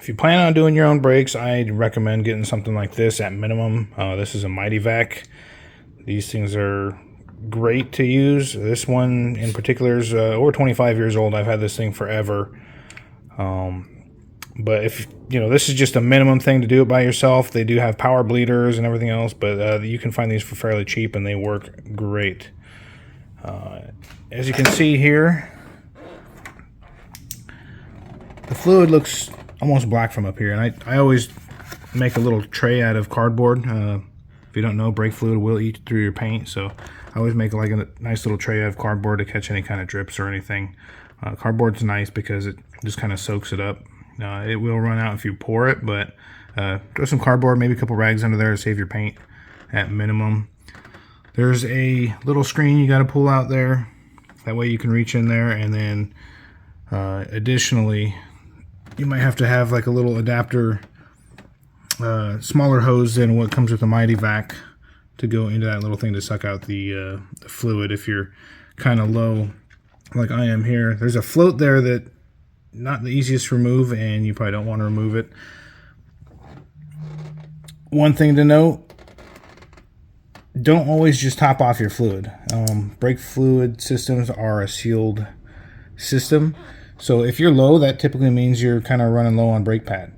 if you plan on doing your own brakes, I'd recommend getting something like this at minimum. This is a Mighty Vac. These things are great to use. This one in particular is over 25 years old. I've had this thing forever. But if this is just a minimum thing to do it by yourself. They do have power bleeders and everything else, but you can find these for fairly cheap and they work great. As you can see here, the fluid looks almost black from up here, and I always make a little tray out of cardboard. If you don't know, brake fluid will eat through your paint, so I always make like a nice little tray out of cardboard to catch any kind of drips or anything. Cardboard's nice because it just kind of soaks it up. It will run out if you pour it, but throw some cardboard, maybe a couple rags under there to save your paint at minimum. There's a little screen you got to pull out there. That way you can reach in there, and then additionally, you might have to have like a little adapter, smaller hose than what comes with the Mighty Vac to go into that little thing to suck out the fluid if you're kind of low like I am here. There's a float there that not the easiest to remove, and you probably don't want to remove it. One thing to note, don't always just top off your fluid. Brake fluid systems are a sealed system, so if you're low, that typically means you're kind of running low on brake pad.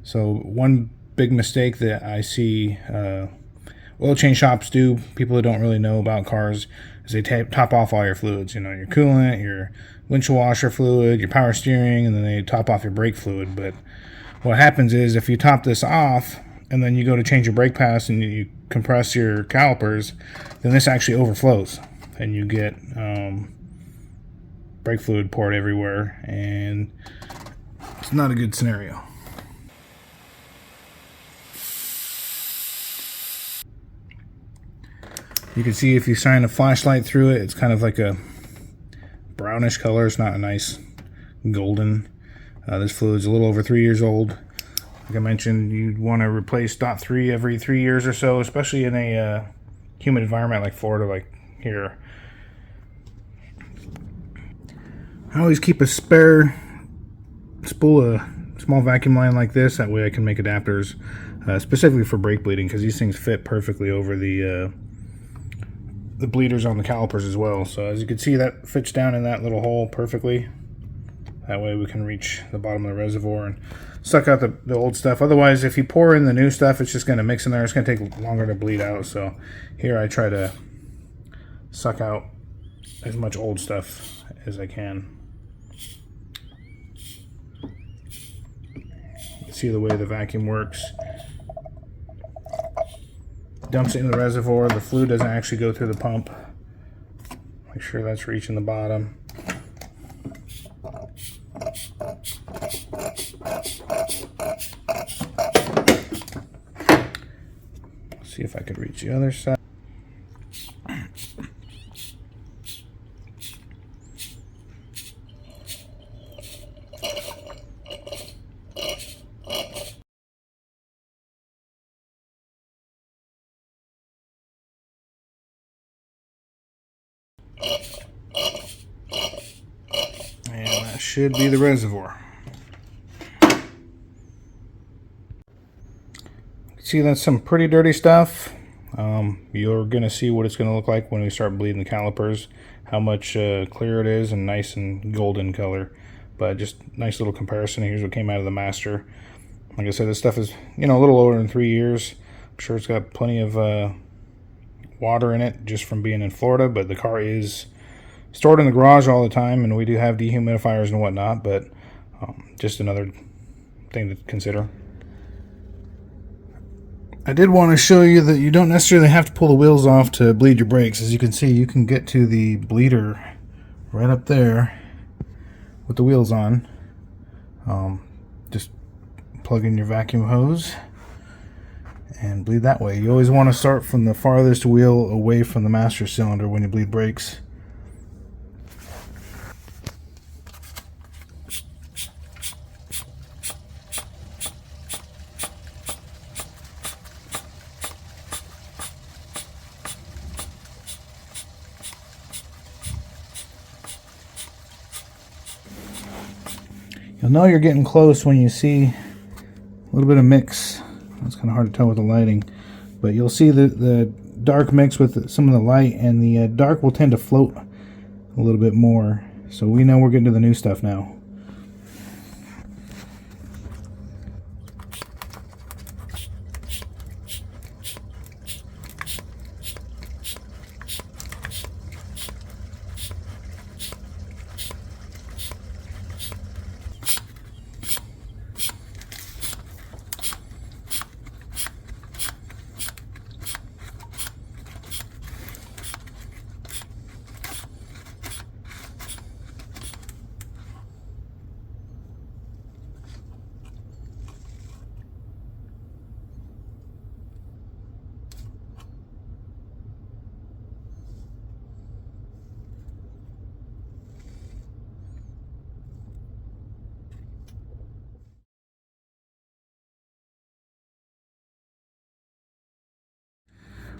So one big mistake that I see oil change shops do, people who don't really know about cars, is they top off all your fluids. Your coolant, your windshield washer fluid, your power steering, and then they top off your brake fluid. But what happens is if you top this off and then you go to change your brake pads and you compress your calipers, then this actually overflows and you get brake fluid poured everywhere, and it's not a good scenario. You can see if you shine a flashlight through it, it's kind of like a brownish color. It's not a nice golden. This fluid's a little over 3 years old. Like I mentioned, you'd want to replace dot 3 every 3 years or so, especially in a humid environment like Florida, like here. I always keep a spare spool of small vacuum line like this. That way I can make adapters specifically for brake bleeding, because these things fit perfectly over the bleeders on the calipers as well. So as you can see, that fits down in that little hole perfectly. That way we can reach the bottom of the reservoir and suck out the old stuff. Otherwise, if you pour in the new stuff, it's just going to mix in there. It's going to take longer to bleed out. So here I try to suck out as much old stuff as I can. You can see the way the vacuum works. Dumps it in the reservoir. The fluid doesn't actually go through the pump. Make sure that's reaching the bottom. See if I could reach the other side. And that should be the reservoir. See, that's some pretty dirty stuff. You're going to see what it's going to look like when we start bleeding the calipers, how much clear it is and nice and golden color. But just nice little comparison. Here's what came out of the master. Like I said, this stuff is a little older than 3 years. I'm sure it's got plenty of water in it just from being in Florida, but the car is stored in the garage all the time, and we do have dehumidifiers and whatnot, but just another thing to consider. I did want to show you that you don't necessarily have to pull the wheels off to bleed your brakes. As you can see, you can get to the bleeder right up there with the wheels on. Just plug in your vacuum hose and bleed that way. You always want to start from the farthest wheel away from the master cylinder when you bleed brakes. You'll know you're getting close when you see A little bit of mix. It's kind of hard to tell with the lighting, but you'll see the dark mix with some of the light, and the dark will tend to float a little bit more. So we know we're getting to the new stuff now.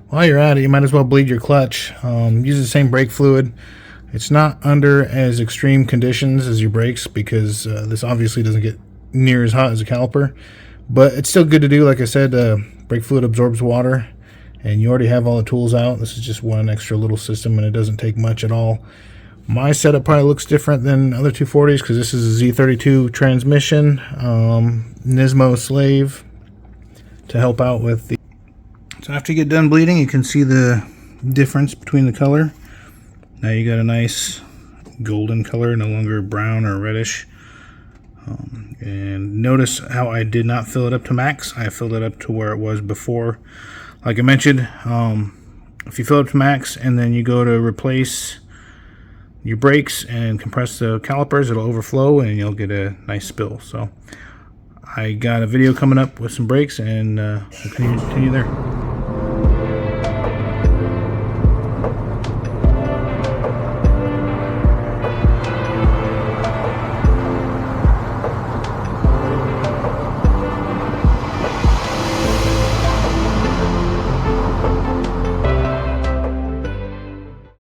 While you're at it, you might as well bleed your clutch. Use the same brake fluid. It's not under as extreme conditions as your brakes, because this obviously doesn't get near as hot as a caliper, but it's still good to do. Like I said, brake fluid absorbs water, and you already have all the tools out. This is just one extra little system, and it doesn't take much at all. My setup probably looks different than other 240s because this is a Z32 transmission, Nismo slave to help out with the. So after you get done bleeding, you can see the difference between the color. Now you got a nice golden color, no longer brown or reddish. And notice how I did not fill it up to max. I filled it up to where it was before. Like I mentioned, if you fill it up to max and then you go to replace your brakes and compress the calipers, it'll overflow and you'll get a nice spill. So I got a video coming up with some brakes, and we'll continue there.